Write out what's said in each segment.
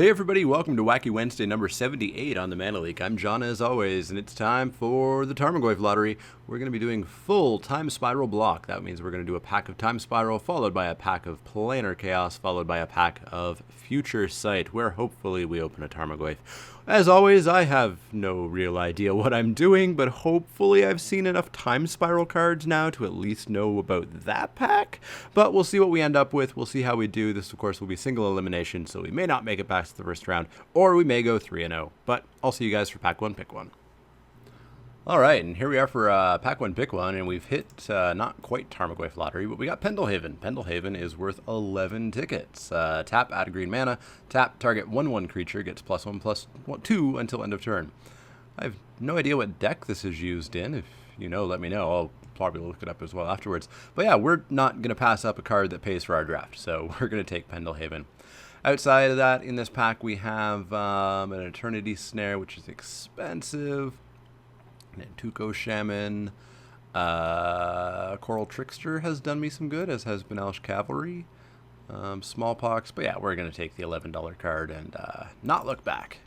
Hey everybody, welcome to Wacky Wednesday number 78 on the Leek. I'm John as always, and it's time for the Tarmogoyf Lottery. We're going to be doing full Time Spiral block. That means we're going to do a pack of Time Spiral, followed by a pack of Planar Chaos, followed by a pack of Future Sight, where hopefully we open a Tarmogoyf. As always, I have no real idea what I'm doing, but hopefully I've seen enough Time Spiral cards now to at least know about that pack. But we'll see what we end up with. We'll see how we do. This, of course, will be single elimination, so we may not make it back to the first round, or we may go 3-0. But I'll see you guys for pack 1, pick 1. Alright, and here we are for pack 1, pick 1, and we've hit not quite Tarmogoyf Lottery, but we got Pendelhaven. Pendelhaven is worth 11 tickets. Tap, add a green mana, tap, target 1/1 creature, gets +1/+2 until end of turn. I have no idea what deck this is used in. If you know, let me know. I'll probably look it up as well afterwards. But yeah, we're not going to pass up a card that pays for our draft, so we're going to take Pendelhaven. Outside of that, in this pack, we have an Eternity Snare, which is expensive. Tuco Shaman, Coral Trickster has done me some good, as has Benelsh Cavalry, Smallpox, but yeah, we're going to take the $11 card and not look back.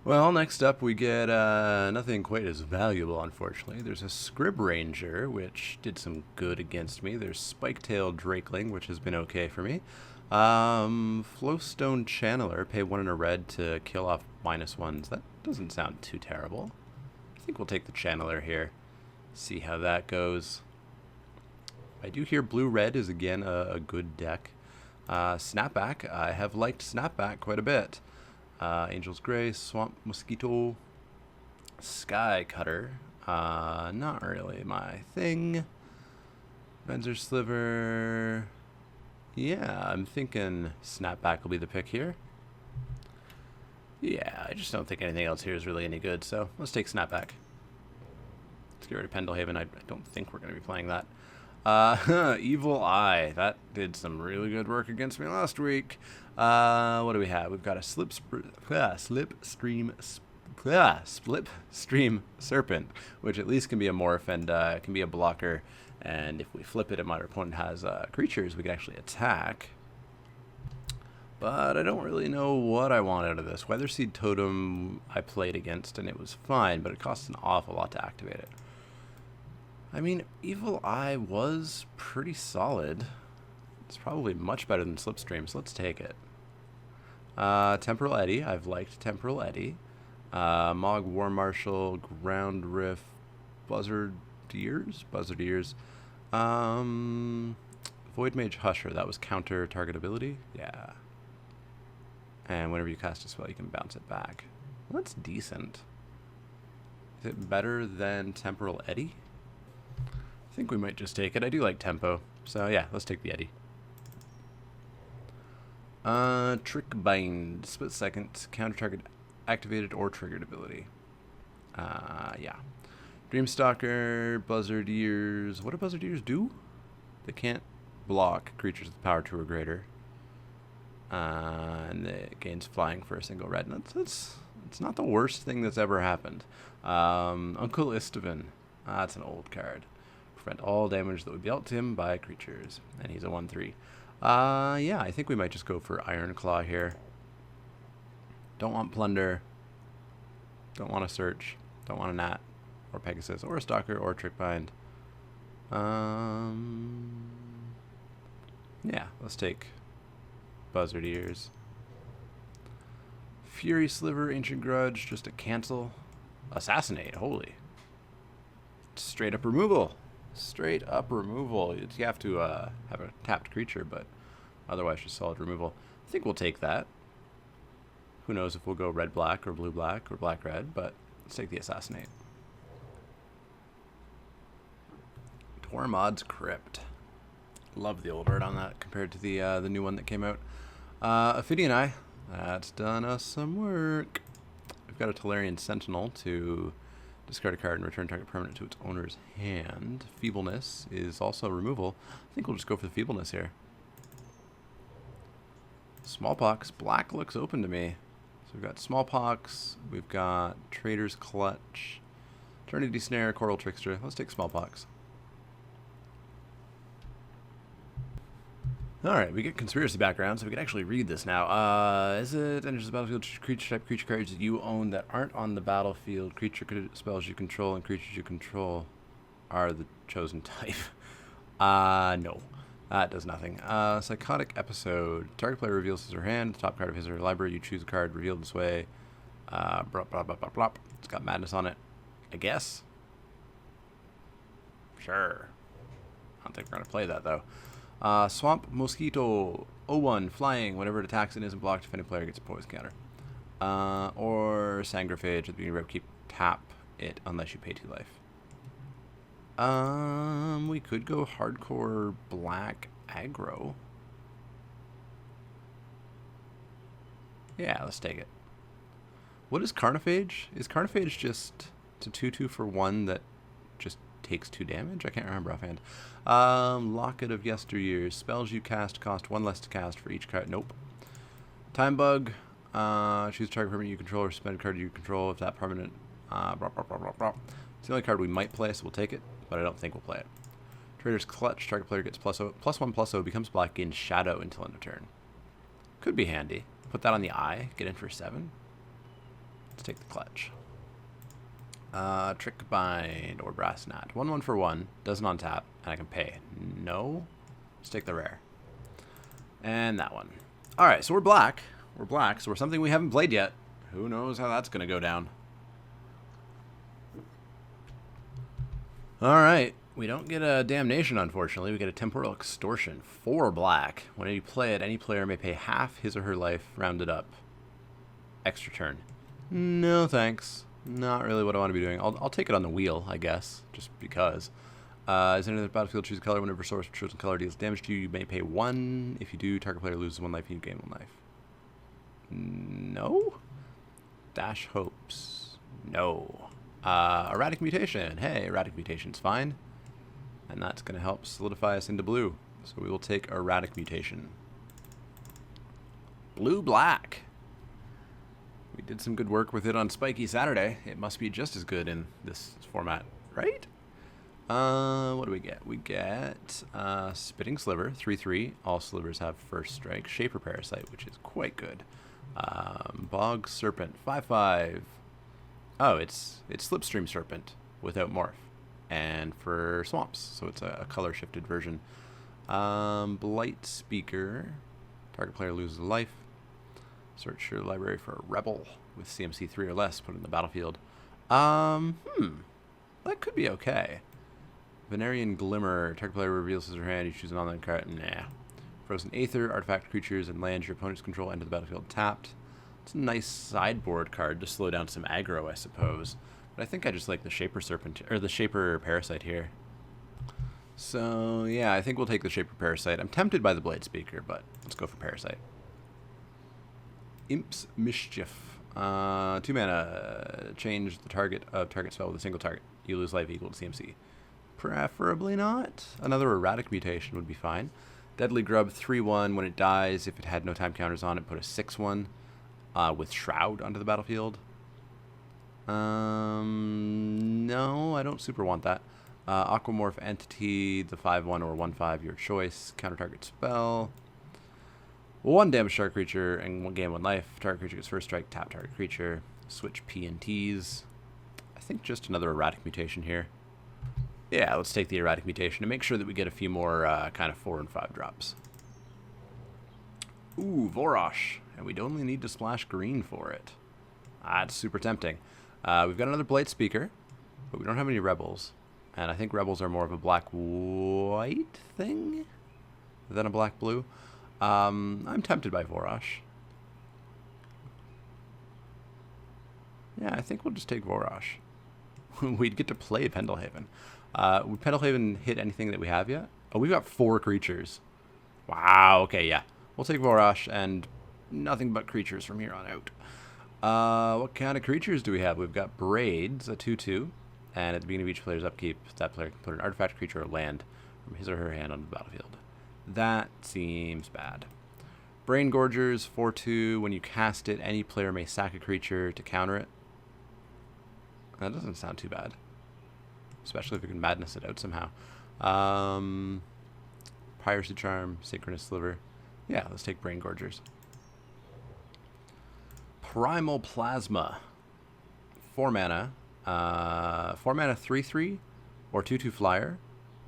Well, next up we get nothing quite as valuable, unfortunately. There's a Scrib Ranger, which did some good against me. There's Spike-tailed Drakeling, which has been okay for me. Flowstone Channeler, pay 1 and a red to kill off -1s. That doesn't sound too terrible. I think we'll take the Channeler here. See how that goes. I do hear blue-red is again a good deck. Snapback, I have liked Snapback quite a bit. Angel's Grace, Swamp Mosquito, Sky Cutter, not really my thing. Venser Sliver. Yeah, I'm thinking Snapback will be the pick here. Yeah, I just don't think anything else here is really any good, so let's take Snapback. Let's get rid of Pendelhaven. I don't think we're going to be playing that. Evil Eye. That did some really good work against me last week. What do we have? We've got a Slipstream Serpent, which at least can be a morph and can be a blocker. And if we flip it and my opponent has creatures, we can actually attack. But I don't really know what I want out of this. Weatherseed Totem I played against and it was fine, but it costs an awful lot to activate it. I mean, Evil Eye was pretty solid. It's probably much better than Slipstream, so let's take it. Temporal Eddy. I've liked Temporal Eddy. Mog War Marshal, Ground Rift, Buzzardeers. Void Mage Husher. That was counter target ability. Yeah. And whenever you cast a spell, you can bounce it back. Well, that's decent. Is it better than Temporal Eddy? I think we might just take it. I do like tempo. So yeah, let's take the Eddy. Trick Bind. Split second. Counter target activated or triggered ability. Yeah. Dreamstalker, Buzzardeers. What do Buzzardeers do? They can't block creatures with power 2 or greater. And it gains flying for a single red. It's not the worst thing that's ever happened. Uncle Istvan. That's an old card. Prevent all damage that would be dealt to him by creatures. And he's a 1/3. Yeah, I think we might just go for Iron Claw here. Don't want Plunder. Don't want to Search. Don't want a Gnat. Or Pegasus. Or a Stalker. Or Trick Bind. Yeah, let's take Buzzardeers. Fury Sliver, Ancient Grudge, just a cancel. Assassinate, holy. Straight up removal. Straight up removal. You have to have a tapped creature, but otherwise just solid removal. I think we'll take that. Who knows if we'll go red-black or blue-black or black-red, but let's take the Assassinate. Tormod's Crypt. Love the old art on that compared to the new one that came out. Ophidian Eye. That's done us some work. We've got a Tolarian Sentinel to discard a card and return target permanent to its owner's hand. Feebleness is also removal. I think we'll just go for the Feebleness here. Smallpox. Black looks open to me. So we've got Smallpox. We've got Trader's Clutch. Eternity Snare, Coral Trickster. Let's take Smallpox. Alright, we get conspiracy background, so we can actually read this now. Is it enters the battlefield creature type creature cards that you own that aren't on the battlefield? Creature spells you control and creatures you control are the chosen type. No. That does nothing. Psychotic episode. Target player reveals his or her hand. The top card of his or her library. You choose a card revealed this way. Blah, blah, blah, blah, blah. It's got madness on it. I guess. Sure. I don't think we're going to play that, though. Swamp Mosquito. 0-1. Flying. Whenever it attacks and isn't blocked, if any player gets a poison counter. Or Sangrophage. At the beginning of your upkeep. Tap it unless you pay 2 life. We could go hardcore black aggro. Yeah, let's take it. What is Carnophage? Is Carnophage just a 2/2 for 1 that just takes 2 damage? I can't remember offhand. Locket of Yesteryears. Spells you cast cost 1 less to cast for each card. Nope. Time Bug. Choose a target permanent you control or suspend a card you control if that permanent. Blah, blah, blah, blah, blah. It's the only card we might play, so we'll take it, but I don't think we'll play it. Trader's Clutch. Target player gets +1/+0, becomes black, gains Shadow until end of turn. Could be handy. Put that on the eye. Get in for 7. Let's take the Clutch. Trick Bind or Brass Knot. 1/1 for 1. Doesn't untap, and I can pay. No? Let's take the rare. And that one. Alright, so we're black. We're black, so we're something we haven't played yet. Who knows how that's going to go down. Alright, we don't get a Damnation, unfortunately. We get a Temporal Extortion. 4 black. When you play it, any player may pay half his or her life, rounded up. Extra turn. No thanks. Not really what I want to be doing. I'll take it on the wheel, I guess, just because. Is any of the battlefield, choose a color. Whenever source chosen color deals damage to you, you may pay 1. If you do, target player loses 1 life and you gain 1 life. No? Dash Hopes. No. Erratic Mutation. Hey, Erratic Mutation's fine. And that's going to help solidify us into blue. So we will take Erratic Mutation. Blue-black. We did some good work with it on Spiky Saturday. It must be just as good in this format, right? What do we get? We get Spitting Sliver, 3/3. All slivers have first strike. Shaper Parasite, which is quite good. Bog Serpent, 5/5. Oh, it's Slipstream Serpent without Morph. And for swamps, so it's a color-shifted version. Blight Speaker. Target player loses a life. Search your library for a Rebel with CMC 3 or less. Put it in the battlefield. That could be okay. Venerian Glimmer. Target player reveals his or her hand. You choose an online card. Nah. Frozen Aether. Artifact creatures and lands your opponent's control enter the battlefield tapped. It's a nice sideboard card to slow down some aggro, I suppose. But I think I just like the Shaper Serpent, or the Shaper Parasite here. So, yeah, I think we'll take the Shaper Parasite. I'm tempted by the Blade Speaker, but let's go for Parasite. Imp's Mischief. 2 mana. Change the target of target spell with a single target. You lose life equal to CMC. Preferably not. Another Erratic Mutation would be fine. Deadly Grub, 3/1. When it dies, if it had no time counters on it, put a 6/1 with Shroud onto the battlefield. No, I don't super want that. Aquamorph Entity, the 5/1 or 1/5, your choice. Counter target spell. 1 damage target creature and gain 1 life. Target creature gets first strike, tap target creature. Switch P and T's. I think just another Erratic Mutation here. Yeah, let's take the Erratic Mutation to make sure that we get a few more kind of 4 and 5 drops. Ooh, Vorosh. And we'd only need to splash green for it. That's super tempting. We've got another Blade Speaker, but we don't have any Rebels. And I think Rebels are more of a black-white thing than a black-blue. I'm tempted by Vorosh. Yeah, I think we'll just take Vorosh. We'd get to play Pendelhaven. Would Pendelhaven hit anything that we have yet? Oh, we've got 4 creatures. Wow, okay, yeah. We'll take Vorosh and nothing but creatures from here on out. What kind of creatures do we have? We've got Braids, a 2/2. And at the beginning of each player's upkeep, that player can put an artifact, creature, or land from his or her hand on the battlefield. That seems bad. Brain Gorgers, 4/2. When you cast it, any player may sack a creature to counter it. That doesn't sound too bad. Especially if we can madness it out somehow. Piracy Charm, Synchronous Sliver. Yeah, let's take Brain Gorgers. Primal Plasma. 4 mana. 4 mana 3/3, or 2/2 flyer,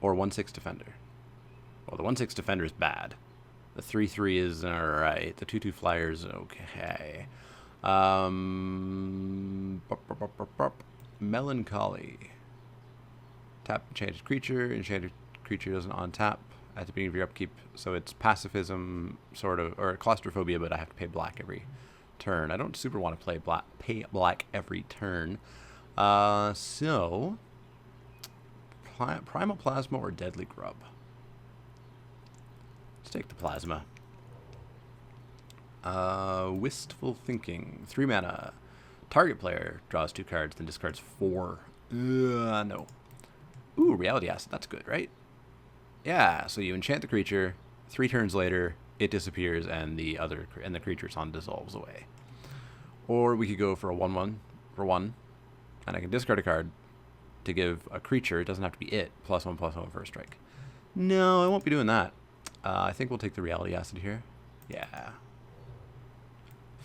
or 1/6 defender. Well, the 1/6 defender is bad. The 3/3 is alright. The 2/2 flyer is okay. Melancholy. Tap enchanted creature. Enchanted creature doesn't on tap at the beginning of your upkeep, so it's pacifism, sort of, or claustrophobia, but I have to pay black every turn. I don't super want to pay black every turn. So Primal Plasma or Deadly Grub? Let's take the Plasma. Wistful Thinking. 3 mana. Target player draws 2 cards, then discards 4. No. Ooh, Reality Acid. That's good, right? Yeah, so you enchant the creature. 3 turns later, it disappears, and the creature's on dissolves away. Or we could go for a 1/1 for 1, and I can discard a card to give a creature, it doesn't have to be it, +1/+1 for a strike. No, I won't be doing that. I think we'll take the Reality Acid here. Yeah.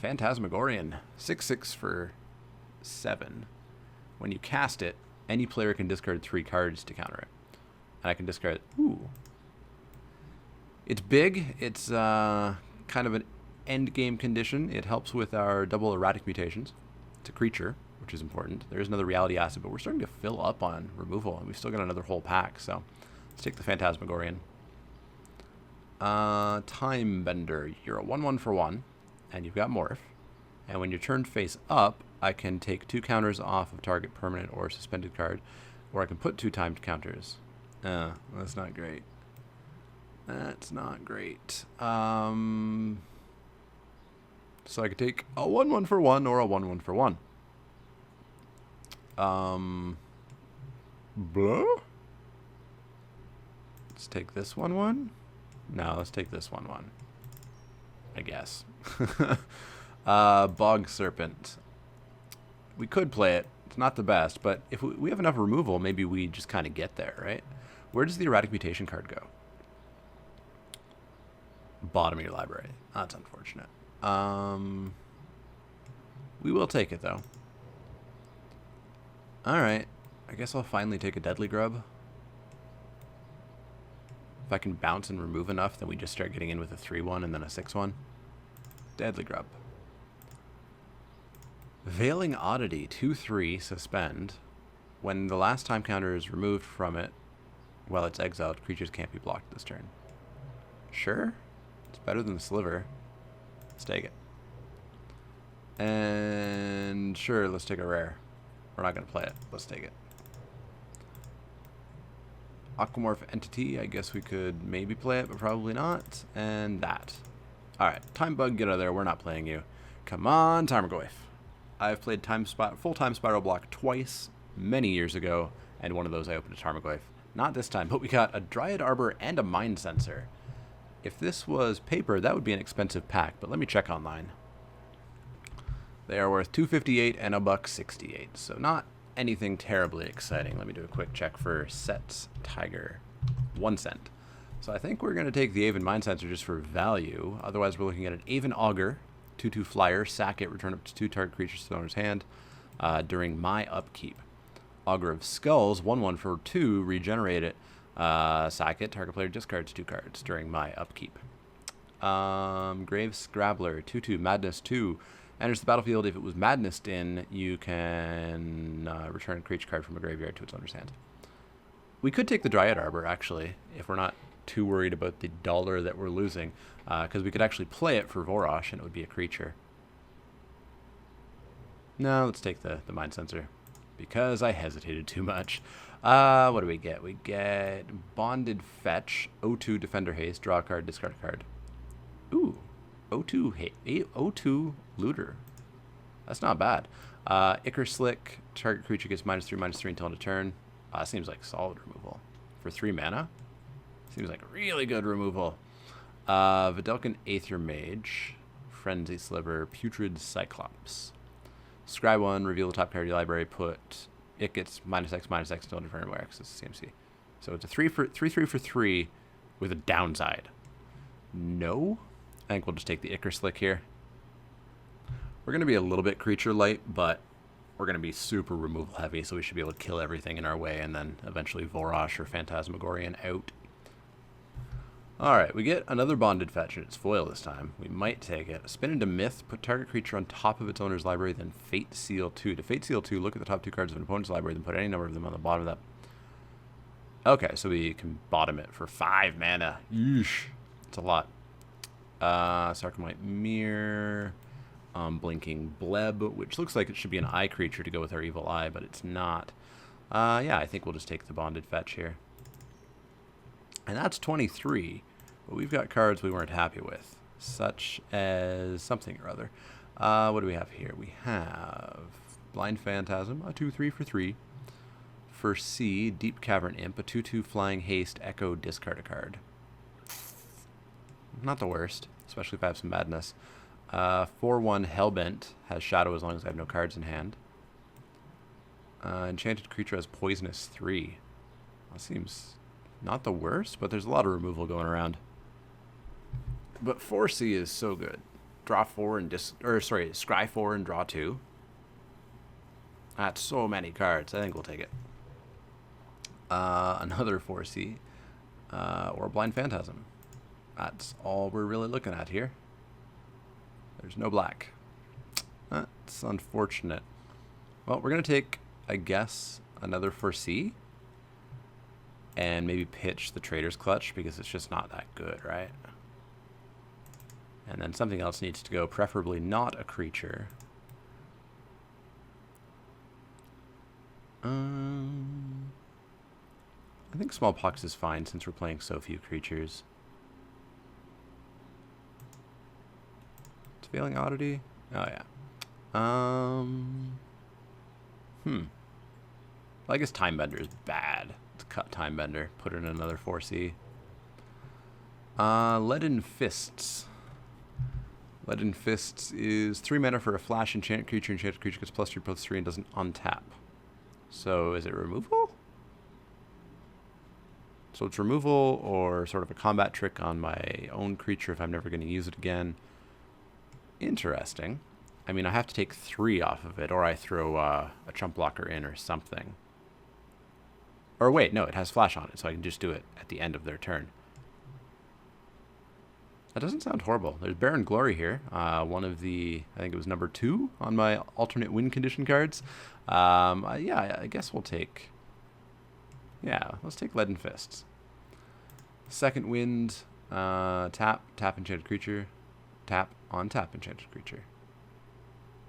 Phantasmagorian. 6/6 for 7. When you cast it, any player can discard 3 cards to counter it. And I can discard... Ooh. It's big. It's kind of an end game condition. It helps with our double erratic mutations. It's a creature, which is important. There is another Reality Acid, but we're starting to fill up on removal, and we've still got another whole pack, so let's take the Phantasmagorian. Time Bender. You're a 1/1 for 1, and you've got Morph. And when your turn face up, I can take 2 counters off of target permanent or suspended card, or I can put 2 timed counters. That's not great. That's not great. So I could take a 1/1 for 1 or a 1/1 for 1. Blah? Let's take this 1/1. No, let's take this 1/1. I guess. Bog Serpent. We could play it. It's not the best, but if we have enough removal, maybe we just kind of get there, right? Where does the Erratic Mutation card go? Bottom of your library. That's unfortunate. We will take it, though. Alright. I guess I'll finally take a Deadly Grub. If I can bounce and remove enough, then we just start getting in with a 3/1 and then a 6/1. Deadly Grub. Veiling Oddity. 2/3, suspend. When the last time counter is removed from it, while it's exiled, creatures can't be blocked this turn. Sure. It's better than the Sliver. Let's take it. And sure, let's take a rare. We're not going to play it. Let's take it. Aquamorph Entity. I guess we could maybe play it, but probably not. And that. Alright. Time Bug, get out of there. We're not playing you. Come on, Tarmogoyf. I've played full Time Spiral Block twice, many years ago, and one of those I opened a Tarmogoyf. Not this time, but we got a Dryad Arbor and a Mind Sensor. If this was paper, that would be an expensive pack, but let me check online. They are worth $2.58 and $1.68, so not anything terribly exciting. Let me do a quick check for Set's Tiger. 1 cent. So I think we're going to take the Aven Mind Sensor just for value. Otherwise, we're looking at an Aven Augur, 2/2 flyer, sack it, return up to 2 target creatures to the owner's hand during my upkeep. Augur of Skulls, 1/1 for 2, regenerate it, sack it, target player discards 2 cards during my upkeep. Grave Scrabbler, 2/2, Madness 2, enters the battlefield. If it was Madnessed in, you can return a creature card from a graveyard to its owner's hand. We could take the Dryad Arbor, actually, if we're not too worried about the dollar that we're losing, because we could actually play it for Vorosh, and it would be a creature. No, let's take the Mind Sensor, because I hesitated too much. What do we get? We get Bonded Fetch, 0/2 Defender Haste, draw a card, discard a card. Ooh, 0/2 Looter. That's not bad. Ichor Slick, target creature gets -3/-3 until end of turn. Seems like solid removal. For 3 mana? Seems like really good removal. Vidalcan Aether Mage, Frenzy Sliver, Putrid Cyclops. Scry 1, reveal the top card of your library, it gets -X/-X until end of turn where X is CMC. So it's a 3/3 for 3 with a downside. No? I think we'll just take the Ichor Slick here. We're going to be a little bit creature light, but we're going to be super removal heavy, so we should be able to kill everything in our way and then eventually Vorosh or Phantasmagorian out. Alright, we get another Bonded Fetch, and it's foil this time. We might take it. Spin into Myth, put target creature on top of its owner's library, then Fate Seal 2. To Fate Seal 2, look at the top 2 cards of an opponent's library, then put any number of them on the bottom of that. Okay, so we can bottom it for 5 mana. Yeesh. It's a lot. Sarcomite Mirror, Blinking Bleb, which looks like it should be an eye creature to go with our Evil Eye, but it's not. Yeah, I think we'll just take the Bonded Fetch here. And that's 23, but we've got cards we weren't happy with, such as something or other. What do we have here? We have Blind Phantasm, a 2/3 for 3. For C, Deep Cavern Imp, a 2/2 Flying Haste, Echo, discard a card. Not the worst, especially if I have some madness. 4/1 Hellbent has Shadow as long as I have no cards in hand. Enchanted creature has Poisonous 3. That seems not the worst, but there's a lot of removal going around. But 4C is so good. Draw 4 and scry 4 and draw 2. That's so many cards. I think we'll take it. Another 4C. Or Blind Phantasm. That's all we're really looking at here. There's no black. That's unfortunate. Well, we're going to take, I guess, another 4C. And maybe pitch the Trader's Clutch because it's just not that good, right? And then something else needs to go, preferably not a creature. I think Smallpox is fine since we're playing so few creatures. It's Failing Oddity? Oh, yeah. Well, I guess Timebender is bad. Let's cut Timebender. Put it in another 4C. Leaden Fists. Leaden Fists is 3 mana for a flash enchant creature. Enchanted creature gets +3/+3 and doesn't untap. So is it removal? So it's removal or sort of a combat trick on my own creature if I'm never going to use it again. Interesting. I mean, I have to take 3 off of it, or I throw a chump blocker in or something. Or wait, no, it has flash on it, so I can just do it at the end of their turn. That doesn't sound horrible. There's Barren Glory here. One of the, I think it was number 2 on my alternate win condition cards. Yeah, I guess we'll take... Yeah, let's take Leaden Fists. Second Wind, tap enchanted creature, tap on tap enchanted creature.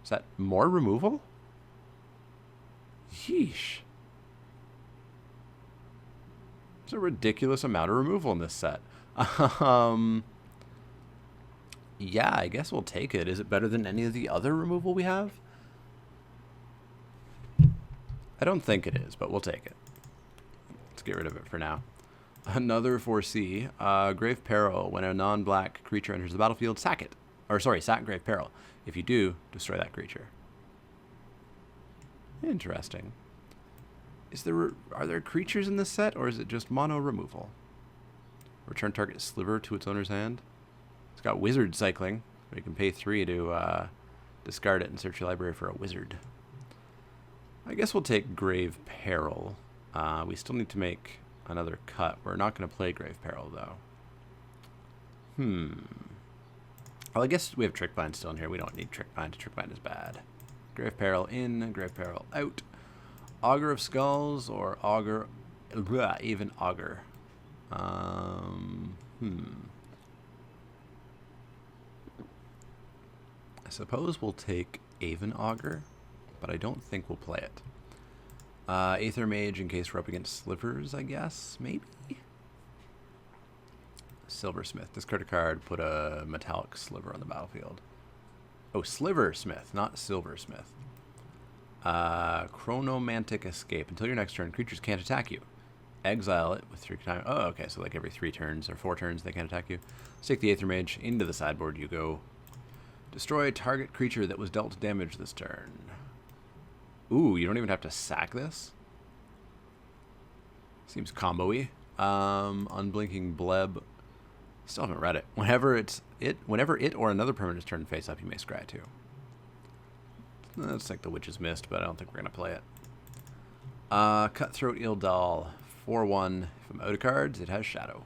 Is that more removal? Yeesh. There's a ridiculous amount of removal in this set. Yeah, I guess we'll take it. Is it better than any of the other removal we have? I don't think it is, but we'll take it. Let's get rid of it for now. Another 4C. Grave Peril. When a non-black creature enters the battlefield, sack it. Or sorry, sack Grave Peril. If you do, destroy that creature. Interesting. Are there creatures in this set, or is it just mono removal? Return target sliver to its owner's hand. It's got wizard cycling. You can pay 3 to discard it and search your library for a wizard. I guess we'll take Grave Peril. We still need to make another cut. We're not going to play Grave Peril, though. Well, I guess we have Trickbind still in here. We don't need Trickbind. Trickbind is bad. Grave Peril in, Grave Peril out. Augur of Skulls or Augur... even Augur. I suppose we'll take Aven Augur, but I don't think we'll play it. Aether Mage in case we're up against slivers, I guess, maybe? Silversmith. Discard a card, put a metallic sliver on the battlefield. Oh, Sliversmith, not Silversmith. Chronomantic Escape. Until your next turn, creatures can't attack you. Exile it with 3 times. Oh, okay, so like every 3 turns or 4 turns they can't attack you. Let's take the Aether Mage. Into the sideboard you go. Destroy target creature that was dealt damage this turn. Ooh, you don't even have to sack this? Seems combo-y. Unblinking Bleb. Still haven't read it. Whenever it or another permanent is turned face up, you may scry too. That's like the Witch's Mist, but I don't think we're gonna play it. Cutthroat Ildal. 4/1. If I'm out of cards, it has Shadow.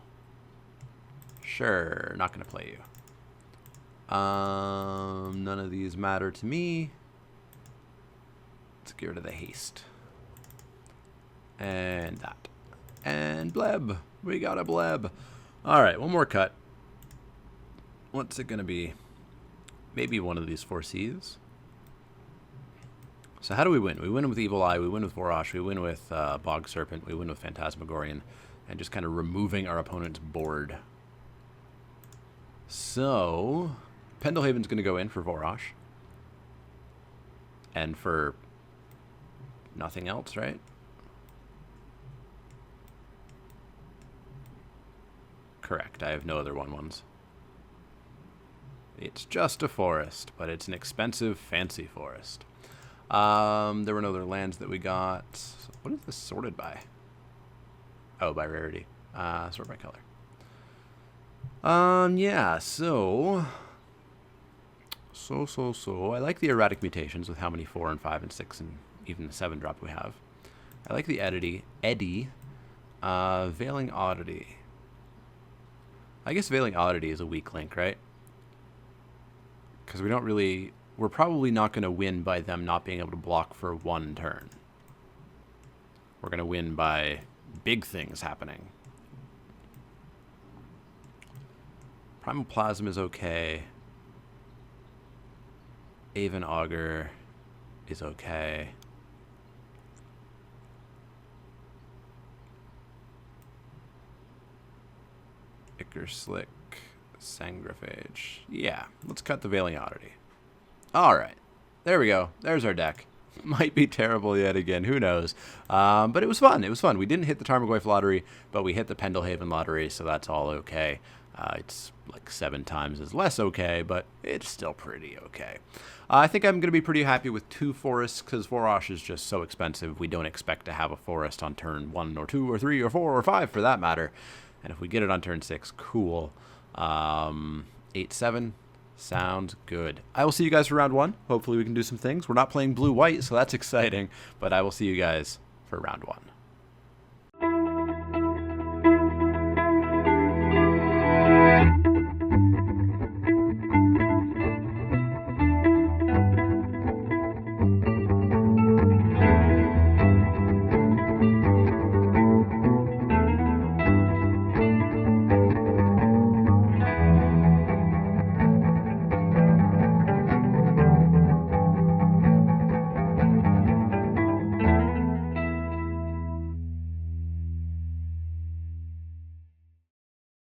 Sure, not gonna play you. None of these matter to me. Let's get rid of the haste. And that. And Bleb. We got a Bleb. Alright, one more cut. What's it gonna be? Maybe one of these 4 Cs. So how do we win? We win with Evil Eye, we win with Vorosh, we win with Bog Serpent, we win with Phantasmagorian, and just kind of removing our opponent's board. So, Pendelhaven's going to go in for Vorosh. And for nothing else, right? Correct, I have no other 1/1s. It's just a forest, but it's an expensive, fancy forest. There were no other lands that we got. What is this sorted by? Oh, by rarity. Sort by color. Yeah, so. I like the erratic mutations with how many 4 and 5 and 6 and even the 7 drop we have. I like the Eddy. Veiling Oddity. I guess Veiling Oddity is a weak link, right? Because we don't really... We're probably not going to win by them not being able to block for 1 turn. We're going to win by big things happening. Primal Plasm is okay. Aven Augur is okay. Ichor Slick, Sangraphage. Yeah, let's cut the Veiling Oddity. Alright, there we go. There's our deck. Might be terrible yet again, who knows. But it was fun. It was fun. We didn't hit the Tarmogoyf lottery, but we hit the Pendelhaven lottery, so that's all okay. It's like 7 times as less okay, but it's still pretty okay. I think I'm going to be pretty happy with 2 forests, because Vorosh is just so expensive. We don't expect to have a forest on turn 1 or 2 or 3 or 4 or 5 for that matter. And if we get it on turn 6, cool. 8-7. Sounds good. I will see you guys for round 1. Hopefully we can do some things. We're not playing blue-white, so that's exciting. But I will see you guys for round 1.